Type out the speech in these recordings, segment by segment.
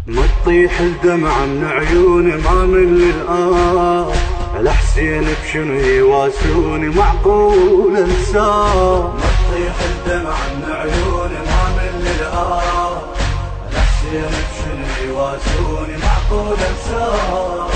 ما تطيح الدمعة من عيوني ما من للآن، الحسين بشنو يواسوني معقول انساه. ما تطيح الدمعة من عيوني ما من للآن، الحسين بشنو يواسوني معقول انساه.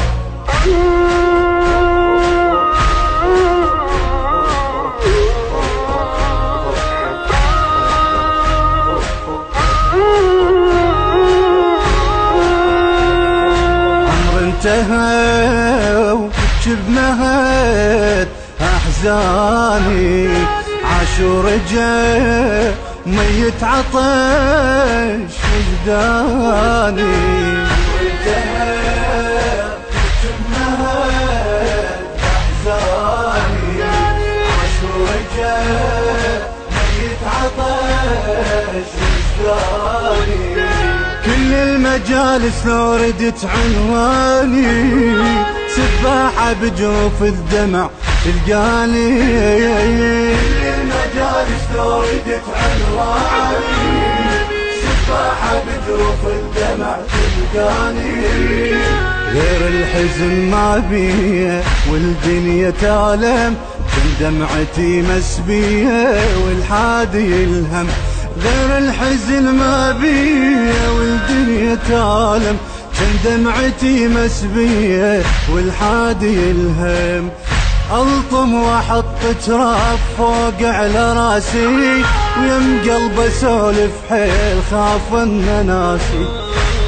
انتهى وكب نهت احزاني، عاشور جاء ميت عطش وجداني. انتهى وكب نهت احزاني، عاشور جاء ميت عطش وجداني. كل المجالس لو ردت عنواني، سباحة بجوف الدمع تلقاني. كل المجالس لو ردت عنواني، سباحة بجوف الدمع تلقاني. غير الحزن ما بيه والدنيا تالم، كل دمعتي مسبية والحادي الهم. غير الحزن ما بيه والدنيا تعلم، كان دمعتي مسبية والحادي الهم. الطم واحط تراب فوق على راسي، ويم قلب اسولف حيل خاف ان ناسي.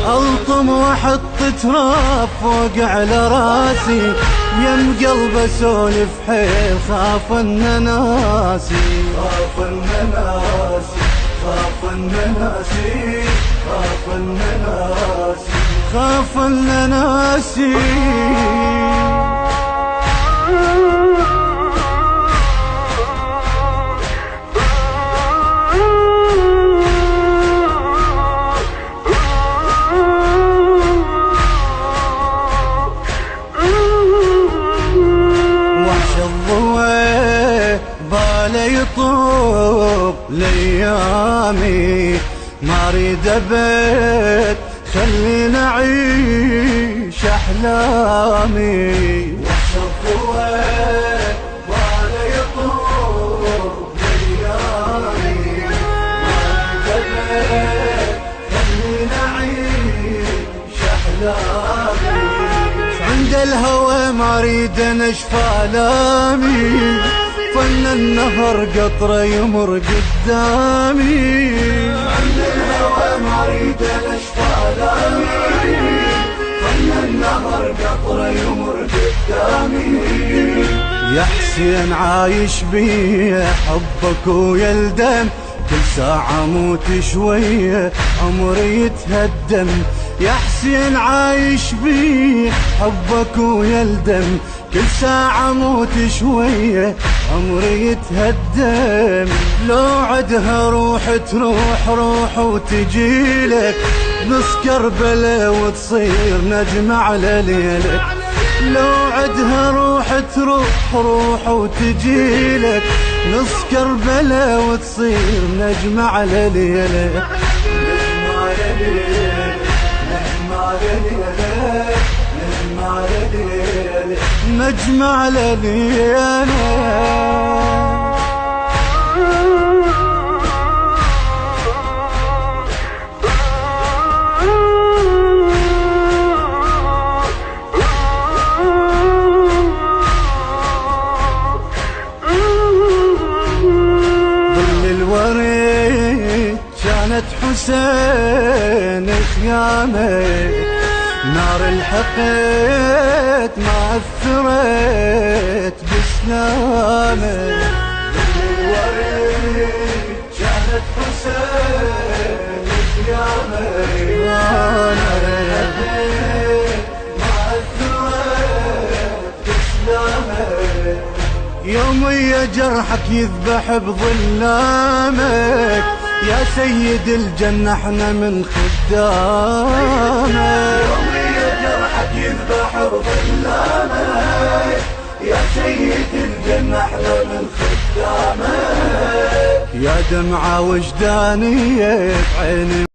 الطم واحط تراب فوق على راسي، ويم قلب اسولف حيل خاف ان ناسي. خاف ان ناسي، خاف ان ناسي، خاف ان ناسي، خاف ان ناسي. وحش الضوء باله يطوب ليامي، ما اريد ابد خليني اعيش احلامي. وحش الضوء باله يطوب ليامي، ما اريد ابد خليني اعيش احلامي. عند الهوى ما اريد انشفى الامي، فن النهر قطره يمر قدامي. عند الهوى ما اريد انشفى الامي، فن النهر قطره يمر قدامي. يا حسين عايش بيه حبك ويا الدم، كل ساعة موت شوية عمري يتهدم. يا حسين عايش بيه حبك ويا الدم، كل ساعة موت شوية عمري يتهدم. لو عدها روح تروح روح وتجيلك، نص كربلة وتصير نجم على ليلك. لو عدها روح تروح روح وتجيلك، نص كربلة وتصير نجم على ليلك. نجم على ليلك، نجم على ليلك، نجم على ليلك، نجم على ليلك. الوريد كانت حسين خيامه، نار الحقد ما أثرت بسلامه. الوريد كانت حسين خيامه، نار الحقد ما أثرت بسلامه. يومي جرحك يذبح بظلامك، يا سيد الجنة احنا من خدامك. يومي جرحك يذبح بظلامك، يا سيد الجنة احنا من خدامك. يا دمعة وجدانية بعيني